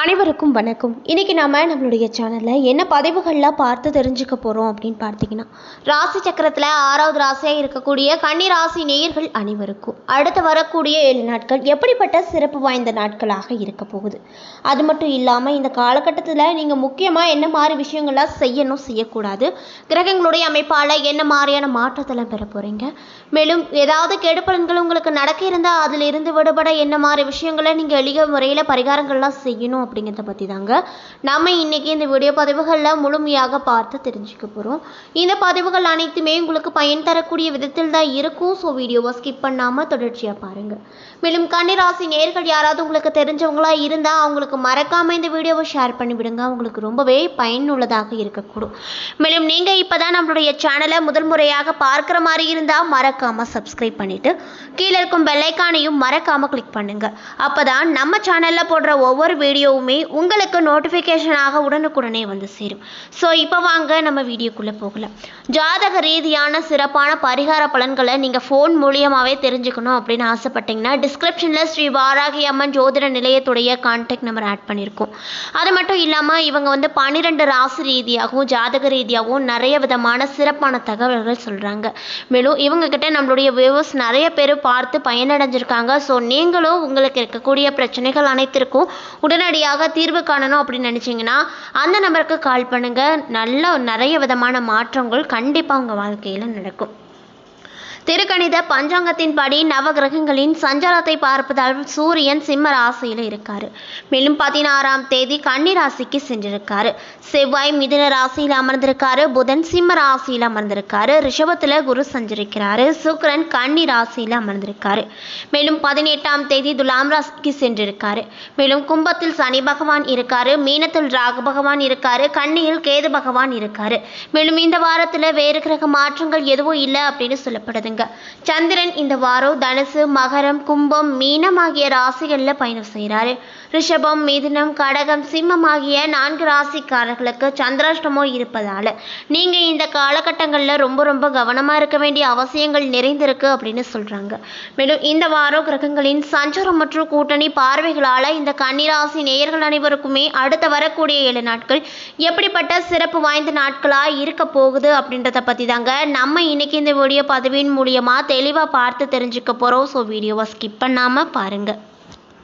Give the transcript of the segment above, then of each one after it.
அனைவருக்கும் வணக்கம். இன்றைக்கி நம்மளுடைய சேனலில் என்ன பதிவுகளில் பார்த்து தெரிஞ்சுக்க போகிறோம் அப்படின்னு பார்த்தீங்கன்னா, ராசி சக்கரத்தில் 6வது ராசியாக இருக்கக்கூடிய கன்னி ராசி நேயர்கள் அனைவருக்கும் அடுத்து வரக்கூடிய 7 நாட்கள் எப்படிப்பட்ட சிறப்பு வாய்ந்த நாட்களாக இருக்க போகுது. அது மட்டும் இல்லாமல் இந்த காலகட்டத்தில் நீங்கள் முக்கியமாக என்ன மாதிரி விஷயங்கள்லாம் செய்யணும், செய்யக்கூடாது, கிரகங்களுடைய அமைப்பால் என்ன மாதிரியான மாற்றத்தெல்லாம் பெற போகிறீங்க, மேலும் ஏதாவது கெடுபலன்கள் உங்களுக்கு நடக்க இருந்தால் அதில் இருந்து விடுபட என்ன மாதிரி விஷயங்களை நீங்கள் எளிய முறையில் பரிகாரங்கள்லாம் செய்யணும் அப்படிங்கிறத பற்றி தாங்க நம்ம இன்றைக்கி இந்த வீடியோ பதிவுகளில் முழுமையாக பார்த்து தெரிஞ்சுக்க போகிறோம். இந்த பதிவுகள் அனைத்துமே உங்களுக்கு பயன் தரக்கூடிய விதத்தில் தான் இருக்கும். ஸோ வீடியோவை ஸ்கிப் பண்ணாமல் தொடர்ச்சியாக பாருங்கள். மேலும் கன்னிராசி நேயர்கள் யாராவது உங்களுக்கு தெரிஞ்சவங்களா இருந்தால் அவங்களுக்கு மறக்காமல் இந்த வீடியோவை ஷேர் பண்ணிவிடுங்க. அவங்களுக்கு ரொம்பவே பயனுள்ளதாக இருக்கக்கூடும். மேலும் நீங்கள் இப்போ தான் நம்மளுடைய சேனலை முதல் முறையாக பார்க்குற மாதிரி இருந்தால் மறக்காமல் சப்ஸ்கிரைப் பண்ணிவிட்டு கீழே இருக்கும் பெல்லைக்கானையும் மறக்காமல் கிளிக் பண்ணுங்கள். அப்போ தான் நம்ம சேனலில் போடுற ஒவ்வொரு வீடியோவுமே உங்களுக்கு நோட்டிஃபிகேஷனாக உடனுக்குடனே வந்து சேரும். ஸோ இப்போ வாங்க நம்ம வீடியோக்குள்ளே போகலாம். ஜாதக ரீதியான சிறப்பான பரிகார பலன்களை நீங்கள் ஃபோன் மூலியமாகவே தெரிஞ்சுக்கணும் அப்படின்னு ஆசைப்பட்டீங்கன்னா டிஸ்கிரிப்ஷனில் ஸ்ரீ வாராகி அம்மன் ஜோதிட நிலையத்துடைய கான்டாக்ட் நம்பர் ஆட் பண்ணியிருக்கோம். அது மட்டும் இல்லாமல் இவங்க 12 ராசி ரீதியாகவும் ஜாதக ரீதியாகவும் நிறைய விதமான சிறப்பான தகவல்கள் சொல்கிறாங்க. மேலும் இவங்கக்கிட்ட நம்மளுடைய வியூவர்ஸ் நிறைய பேர் பார்த்து பயனடைஞ்சிருக்காங்க. ஸோ நீங்களும் உங்களுக்கு இருக்கக்கூடிய பிரச்சனைகள் அனைத்திற்கும் உடனடியாக தீர்வு காணணும் அப்படின்னு நினச்சிங்கன்னா அந்த நம்பருக்கு கால் பண்ணுங்கள். நிறைய விதமான மாற்றங்கள் கண்டிப்பாக உங்கள் வாழ்க்கையில் நடக்கும். திருக்கணித பஞ்சாங்கத்தின்படி நவகிரகங்களின் சஞ்சாரத்தை பார்ப்பதால் சூரியன் சிம்ம ராசியில் இருக்காரு. மேலும் 16ஆம் தேதி கன்னி ராசிக்கு சென்றிருக்காரு. செவ்வாய் மிதுன ராசியில் அமர்ந்திருக்காரு. புதன் சிம்ம ராசியில் அமர்ந்திருக்காரு. ரிஷபத்தில் குரு சஞ்சரிக்கிறாரு. சுக்கிரன் கன்னி ராசியில் அமர்ந்திருக்காரு. மேலும் 18ஆம் தேதி துலாம் ராசிக்கு சென்றிருக்காரு. மேலும் கும்பத்தில் சனி பகவான் இருக்காரு. மீனத்தில் ராகு பகவான் இருக்காரு. கன்னியில் கேது பகவான் இருக்காரு. மேலும் இந்த வாரத்தில் வேறு கிரக மாற்றங்கள் எதுவும் இல்லை அப்படின்னு சொல்லப்படுதுங்க. சந்திரன் இந்த வாரம் தனுசு, மகரம், கும்பம், மீனம் ஆகிய ராசிகளில் பயணம் செய்கிறாரு. ரிஷபம், மிதுனம், கடகம், சிம்மம் ஆகிய 4 ராசிக்காரர்களுக்கு சந்திராஷ்டமம் இருப்பதால் நீங்கள் இந்த காலகட்டங்களில் ரொம்ப கவனமாக இருக்க வேண்டிய அவசியங்கள் நிறைந்திருக்கு அப்படின்னு சொல்கிறாங்க. மேலும் இந்த வாரம் கிரகங்களின் சஞ்சாரம் மற்றும் கூட்டணி பார்வைகளால் இந்த கன்னிராசி நேயர்கள் அனைவருக்குமே அடுத்து வரக்கூடிய 7 நாட்கள் எப்படிப்பட்ட சிறப்பு வாய்ந்த நாட்களாக இருக்க போகுது அப்படின்றத பற்றி தாங்க நம்ம இன்னைக்கு இந்த வீடியோ பதிவின் மூலியமாக தெளிவாக பார்த்து தெரிஞ்சுக்க போகிறோம். ஸோ வீடியோவை ஸ்கிப் பண்ணாமல் பாருங்கள்.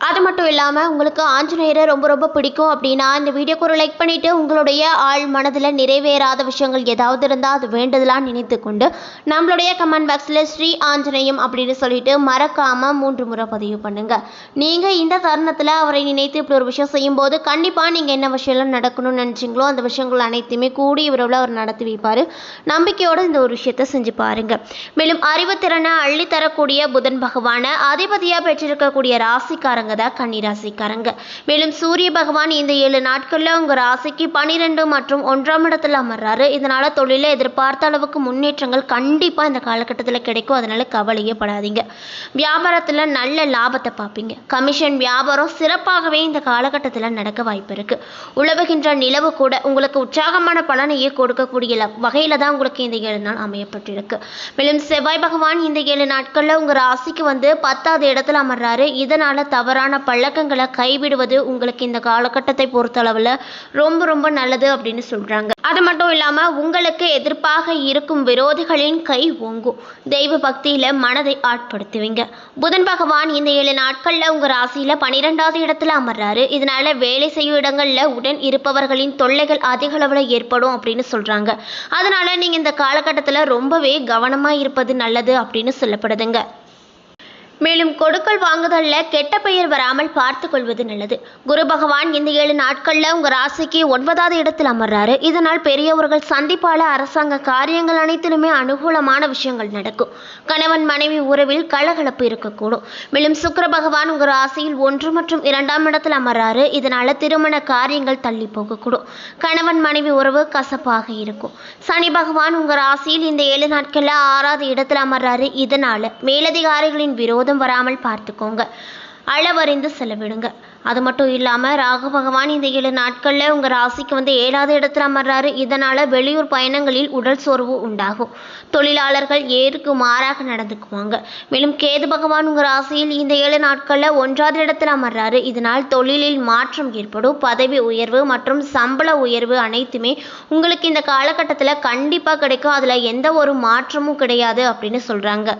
அது மட்டும் இல்லாமல் உங்களுக்கு ஆஞ்சநேயரை ரொம்ப பிடிக்கும் அப்படின்னா இந்த வீடியோக்கு ஒரு லைக் பண்ணிவிட்டு உங்களுடைய ஆள் மனதில் நிறைவேறாத விஷயங்கள் ஏதாவது இருந்தால் அது வேண்டதெல்லாம் நினைத்து கொண்டு நம்மளுடைய கமெண்ட் பாக்ஸில் ஸ்ரீ ஆஞ்சநேயம் அப்படின்னு சொல்லிட்டு மறக்காமல் 3 முறை பதிவு பண்ணுங்கள். நீங்கள் இந்த தருணத்தில் அவரை நினைத்து இப்படி ஒரு விஷயம் செய்யும்போது கண்டிப்பாக நீங்கள் என்ன விஷயம்லாம் நடக்கணும்னு நினச்சிங்களோ அந்த விஷயங்கள் அனைத்துமே கூடிய விரைவில் அவர் நடத்தி வைப்பார். நம்பிக்கையோடு இந்த ஒரு விஷயத்தை செஞ்சு பாருங்கள். மேலும் அறிவுத்திறனை அள்ளித்தரக்கூடிய புதன் பகவானை அதிபதியாக பெற்றிருக்கக்கூடிய ராசிக்காரங்க கன்னிராசிக்காரங்க. மேலும் சூரிய பகவான் இந்த 7 நாட்கள்ல உங்க ராசிக்கு 12 மற்றும் 1ஆம் இடத்துல அமர்றாரு. இதனால தொழில எதிர்பார்த்த அளவுக்கு முன்னேற்றங்கள் கண்டிப்பா இந்த காலகட்டத்தில் கிடைக்கும். அதனால கவலையே படாதீங்க. வியாபாரத்துல நல்ல லாபத்தை பார்ப்பீங்க. கமிஷன் வியாபாரம் சிறப்பாகவே இந்த காலகட்டத்தில் நடக்க வாய்ப்பு இருக்கு. உழவுகின்ற நிலவு கூட உங்களுக்கு உற்சாகமான பலனையே கொடுக்கக்கூடிய வகையில தான் உங்களுக்கு இந்த 7 நாள் அமையப்பட்டிருக்கு. மேலும் செவ்வாய் பகவான் இந்த 7 நாட்கள்ல உங்க ராசிக்கு 10வது இடத்துல அமர்றாரு. இதனால தவறான பழக்கங்களை கைவிடுவது உங்களுக்கு இந்த காலகட்டத்தை பொறுத்தளவில் ரொம்ப நல்லது அப்படின்னு சொல்றாங்க. அது மட்டும் இல்லாம உங்களுக்கு எதிர்ப்பாக இருக்கும் விரோதிகளின் கை ஓங்கும். தெய்வ பக்தியில மனதை ஆட்படுத்துவீங்க. புதன் பகவான் இந்த 7 நாட்கள்ல உங்க ராசியில 12வது இடத்துல அமர்றாரு. இதனால வேலை செய்யும் இடங்கள்ல உடன் இருப்பவர்களின் தொல்லைகள் அதிக அளவில் ஏற்படும் அப்படின்னு சொல்றாங்க. அதனால நீங்க இந்த காலகட்டத்தில் ரொம்பவே கவனமா இருப்பது நல்லது அப்படின்னு சொல்லப்படுதுங்க. மேலும் கொடுக்கல் வாங்குதலில் கெட்ட பெயர் வராமல் பார்த்து கொள்வது நல்லது. குரு பகவான் இந்த 7 நாட்களில் உங்கள் ராசிக்கு 9வது இடத்தில் அமர்றாரு. இதனால் பெரியவர்கள் சந்திப்பால அரசாங்க காரியங்கள் அனைத்திலுமே அனுகூலமான விஷயங்கள் நடக்கும். கணவன் மனைவி உறவில் கலகலப்பு இருக்கக்கூடும். மேலும் சுக்கிர பகவான் உங்கள் ராசியில் 1 மற்றும் 2ஆம் இடத்தில் அமர்றாரு. இதனால திருமண காரியங்கள் தள்ளி போகக்கூடும். கணவன் மனைவி உறவு கசப்பாக இருக்கும். சனி பகவான் உங்கள் ராசியில் இந்த 7 நாட்களில் 6வது இடத்தில் அமர்றாரு. இதனால மேலதிகாரிகளின் விரோதம் வராமல் பார்த்துக்கோங்க. அளவறிந்து செலவிடுங்க. அது மட்டும் இல்லாமல் ராகு பகவான் இந்த 7 நாட்களில் உங்கள் ராசிக்கு வந்து 7வது இடத்துல அமர்றாரு. இதனால் வெளியூர் பயணங்களில் உடல் சோர்வு உண்டாகும். தொழிலாளர்கள் ஏருக்கு மாறாக நடந்துக்குவாங்க. மேலும் கேது பகவான் உங்கள் ராசியில் இந்த 7 நாட்களில் 1வது இடத்துல அமர்றாரு. இதனால் தொழிலில் மாற்றம் ஏற்படும். பதவி உயர்வு மற்றும் சம்பள உயர்வு அனைத்துமே உங்களுக்கு இந்த காலகட்டத்தில் கண்டிப்பாக கிடைக்கும். அதில் எந்த ஒரு மாற்றமும் கிடையாது அப்படின்னு சொல்கிறாங்க.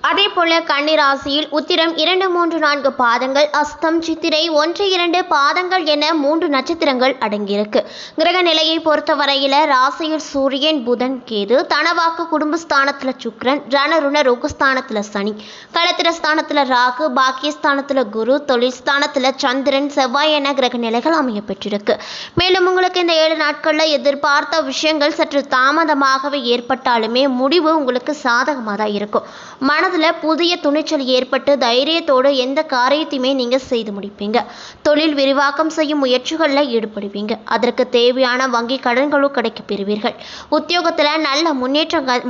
அதே போல கன்னி ராசியில் உத்திரம் 2, 3, 4 பாதங்கள், அஸ்தம், சித்திரை 1, 2 பாதங்கள் என 3 நட்சத்திரங்கள் அடங்கியிருக்கு. கிரக நிலையை பொறுத்தவரையில் ராசியில் சூரியன், புதன், கேது, தனவாக்கு குடும்பஸ்தானத்தில் சுக்கிரன், ரணருண ரோகஸ்தானத்தில் சனி, களத்திரஸ்தானத்தில் ராகு, பாக்கியஸ்தானத்தில் குரு, தொழில் ஸ்தானத்தில் சந்திரன், செவ்வாய் என கிரக நிலைகள் அமைய பெற்றிருக்கு. மேலும் உங்களுக்கு இந்த 7 நாட்களில் எதிர்பார்த்த விஷயங்கள் சற்று தாமதமாகவே ஏற்பட்டாலுமே முடிவு உங்களுக்கு சாதகமாக தான் இருக்கும். மனதில் புதிய துணிச்சல் ஏற்பட்டு தைரியத்தோடு எந்த காரியத்தையுமே நீங்கள் செய்து முடிப்பீங்க. தொழில் விரிவாக்கம் செய்யும் முயற்சிகளில் ஈடுபடுவீங்க. அதற்கு தேவையான வங்கி கடன்களும் கிடைக்க பெறுவீர்கள். உத்தியோகத்தில் நல்ல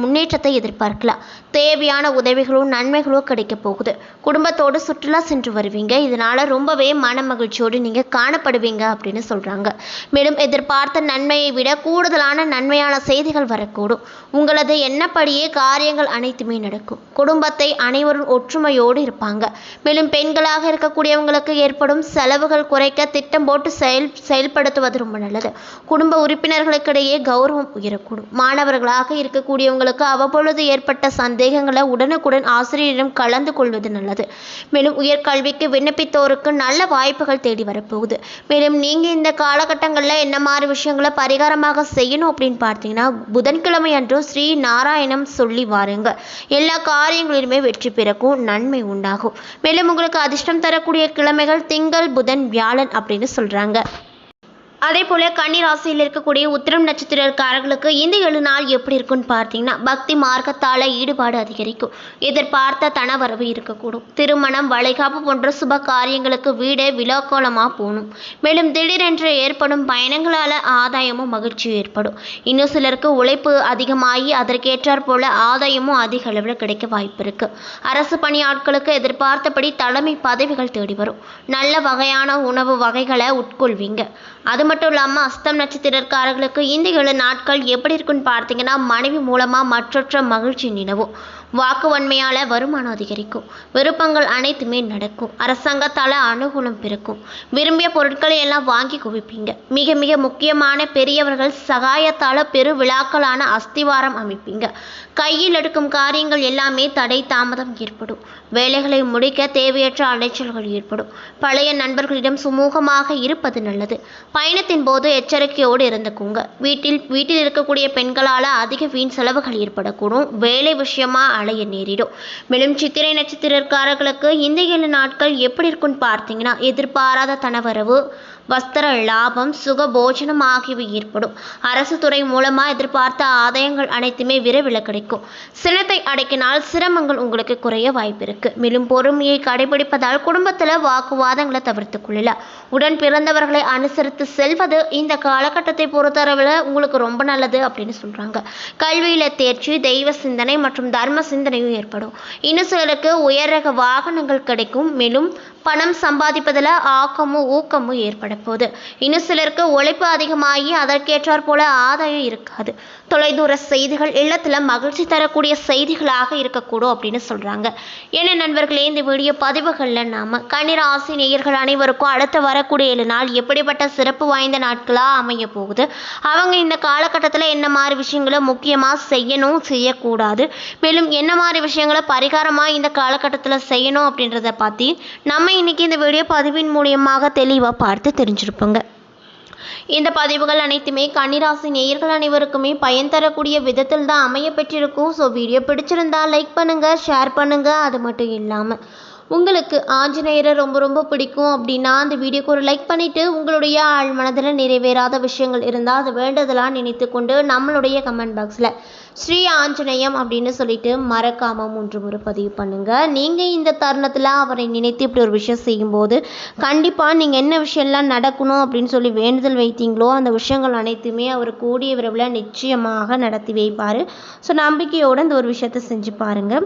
முன்னேற்றத்தை எதிர்பார்க்கலாம். தேவையான உதவிகளும் நன்மைகளும் கிடைக்க போகுது. குடும்பத்தோடு சுற்றுலா சென்று வருவீங்க. இதனால ரொம்பவே மன மகிழ்ச்சியோடு நீங்கள் காணப்படுவீங்க அப்படின்னு சொல்கிறாங்க. மேலும் எதிர்பார்த்த நன்மையை விட கூடுதலான நன்மையான செய்திகள் வரக்கூடும். உங்களது எண்ணப்படியே காரியங்கள் அனைத்துமே நடக்கும். குடும்பத்தை அனைவரும் ஒற்றுமையோடு இருப்பாங்க. மேலும் பெண்களாக இருக்கக்கூடியவங்களுக்கு ஏற்படும் செலவுகள் குறைக்க திட்டம் போட்டு செயல்படுத்துவது ரொம்ப நல்லது. குடும்ப உறுப்பினர்களுக்கிடையே கௌரவம் உயரக்கூடும். மாணவர்களாக இருக்கக்கூடியவங்களுக்கு அவ்வப்பொழுது ஏற்பட்ட சந்தேகங்களை உடனுக்குடன் ஆசிரியரிடம் கலந்து கொள்வது நல்லது. மேலும் உயர்கல்விக்கு விண்ணப்பித்தோருக்கு நல்ல வாய்ப்புகள் தேடி வரப்போகுது. மேலும் நீங்கள் இந்த காலகட்டங்களில் என்ன மாதிரி விஷயங்களை பரிகாரமாக செய்யணும் அப்படின்னு பார்த்தீங்கன்னா, புதன்கிழமை அன்று ஸ்ரீ நாராயணம் சொல்லி வாருங்க. எல்லா காரியங்களிலுமே வெற்றி பிறக்கும், நன்மை உண்டாகும். மேலும் உங்களுக்கு அதிர்ஷ்டம் தரக்கூடிய கிழமைகள் திங்கள், புதன், வியாழன் அப்படின்னு சொல்றாங்க. அதே போல கன்னி ராசியில் இருக்கக்கூடிய உத்திரம் நட்சத்திரக்காரர்களுக்கு இந்த 7 நாள் எப்படி இருக்குன்னு பார்த்தீங்கன்னா, பக்தி மார்க்கத்தால் ஈடுபாடு அதிகரிக்கும். எதிர்பார்த்த தனவரவு இருக்கக்கூடும். திருமணம், வளைகாப்பு போன்ற சுப காரியங்களுக்கு வீடே விழாக்கோலமாக போகணும். மேலும் திடீரென்று ஏற்படும் பயணங்களால் ஆதாயமும் மகிழ்ச்சியும் ஏற்படும். இன்னும் சிலருக்கு உழைப்பு அதிகமாகி அதற்கேற்றாற் போல ஆதாயமும் அதிக அளவில் கிடைக்க வாய்ப்பு இருக்கு. அரசு பணியாட்களுக்கு எதிர்பார்த்தபடி தலைமை பதவிகள் தேடி வரும். நல்ல வகையான உணவு வகைகளை உட்கொள்வீங்க. அது மட்டும் இல்லாமல் அஸ்தம் நட்சத்திரக்காரர்களுக்கு இந்த 7 நாட்கள் எப்படி இருக்குன்னு பார்த்தீங்கன்னா, மனைவி மூலமாக மற்றற்ற மகிழ்ச்சி நிலவும். வாக்கு வன்மையால் வருமானம் அதிகரிக்கும். விருப்பங்கள் அனைத்துமே நடக்கும். அரசாங்கத்தால் அனுகூலம் பிறக்கும். விரும்பிய பொருட்களை எல்லாம் வாங்கி குவிப்பீங்க. மிக மிக முக்கியமான பெரியவர்கள் சகாயத்தால் பெரு விழாக்களான அஸ்திவாரம் அமைப்பீங்க. கையில் எடுக்கும் காரியங்கள் எல்லாமே தடை தாமதம் ஏற்படும். வேலைகளை முடிக்க தேவையற்ற அலைச்சல்கள் ஏற்படும். பழைய நண்பர்களிடம் சுமூகமாக இருப்பது நல்லது. பயணத்தின் போது எச்சரிக்கையோடு இருந்துக்குங்க. வீட்டில் இருக்கக்கூடிய பெண்களால் அதிக வீண் செலவுகள் ஏற்படக்கூடும். வேலை விஷயமா அலைய நேரிடும். மேலும் சித்திரை நட்சத்திரக்காரர்களுக்கு இந்த 7 நாட்கள் எப்படி இருக்குன்னு பார்த்தீங்கன்னா, எதிர்பாராத தனவரவு, வஸ்திர லாபம், சுக போஜனம் ஆகியவை ஏற்படும். அரசு துறை மூலமாக எதிர்பார்த்த ஆதாயங்கள் அனைத்துமே விரைவில் கிடைக்கும். சினத்தை அடக்கினால் சிரமங்கள் உங்களுக்கு குறைய வாய்ப்பு இருக்கு. மேலும் பொறுமையை கடைபிடிப்பதால் குடும்பத்தில் வாக்குவாதங்களை தவிர்த்து கொள்ளலாம். உடன் பிறந்தவர்களை அனுசரித்து செல்வது இந்த காலகட்டத்தை பொறுத்தளவில் உங்களுக்கு ரொம்ப நல்லது அப்படின்னு சொல்றாங்க. கல்வியில தேர்ச்சி, தெய்வ சிந்தனை மற்றும் தர்ம சிந்தனையும் ஏற்படும். இன்னும் சிலருக்கு உயர் ரக வாகனங்கள் கிடைக்கும். மேலும் பணம் சம்பாதிப்பதில் ஆக்கமும் ஊக்கமும் ஏற்பட போகுது. இன்னும் சிலருக்கு உழைப்பு அதிகமாகி அதற்கேற்றாற் போல ஆதாயம் இருக்காது. தொலைதூர செய்திகள் இல்லத்தில் மகிழ்ச்சி தரக்கூடிய செய்திகளாக இருக்கக்கூடும் அப்படின்னு சொல்கிறாங்க. என்ன நண்பர்களே, இந்த வீடியோ பதிவுகளில் நாம் கன்னிராசி நேயர்கள் அனைவருக்கும் அடுத்து வரக்கூடிய 7 நாள் எப்படிப்பட்ட சிறப்பு வாய்ந்த நாட்களாக அமைய போகுது, அவங்க இந்த காலகட்டத்தில் என்ன மாதிரி விஷயங்களை முக்கியமாக செய்யணும், செய்யக்கூடாது, மேலும் என்ன மாதிரி விஷயங்களை பரிகாரமாக இந்த காலகட்டத்தில் செய்யணும் அப்படின்றத பற்றி நம்ம இன்னைக்கு இந்த வீடியோ பதிவின் மூலியமாக தெளிவாக பார்த்து தெரிஞ்சிருப்போங்க. இந்த பதிவுகள் அனைத்துமே கன்னிராசி நேயர்கள் அனைவருக்குமே பயன் தரக்கூடிய விதத்தில் தான் அமைய பெற்றிருக்கும். ஸோ வீடியோ பிடிச்சிருந்தா லைக் பண்ணுங்கள், ஷேர் பண்ணுங்கள். அது மட்டும் இல்லாமல் உங்களுக்கு ஆஞ்சநேயரை ரொம்ப ரொம்ப பிடிக்கும் அப்படின்னா அந்த வீடியோக்கு ஒரு லைக் பண்ணிவிட்டு, உங்களுடைய ஆழ் மனதில் நிறைவேறாத விஷயங்கள் இருந்தால் அது வேண்டதெல்லாம் நினைத்து கொண்டு நம்மளுடைய கமெண்ட் பாக்ஸில் ஸ்ரீ ஆஞ்சநேயம் அப்படின்னு சொல்லிட்டு மறக்காமல் 3 முறை பதிவு பண்ணுங்கள். நீங்கள் இந்த தருணத்தில் அவரை நினைத்து இப்படி ஒரு விஷயம் செய்யும்போது கண்டிப்பாக நீங்கள் என்ன விஷயம்லாம் நடக்கணும் அப்படின்னு சொல்லி வேண்டுதல் வைத்தீங்களோ அந்த விஷயங்கள் அனைத்துமே அவர் கூடிய விரைவில் நிச்சயமாக நடத்தி வைப்பார். ஸோ நம்பிக்கையோடு இந்த ஒரு விஷயத்தை செஞ்சு பாருங்கள்.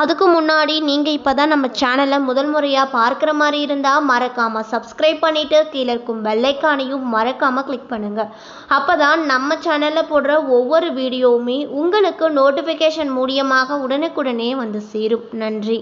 அதுக்கு முன்னாடி நீங்கள் இப்போ தான் நம்ம சேனலை முதல் முறையாக பார்க்குற மாதிரி இருந்தால் மறக்காமல் சப்ஸ்கிரைப் பண்ணிவிட்டு கீழே இருக்கும் பெல்லைக்கானையும் மறக்காமல் கிளிக் பண்ணுங்கள். அப்போ தான் நம்ம சேனலில் போடுற ஒவ்வொரு வீடியோவுமே உங்களுக்கு நோட்டிஃபிகேஷன் மூலியமாக உடனுக்குடனே வந்து சேரும். நன்றி.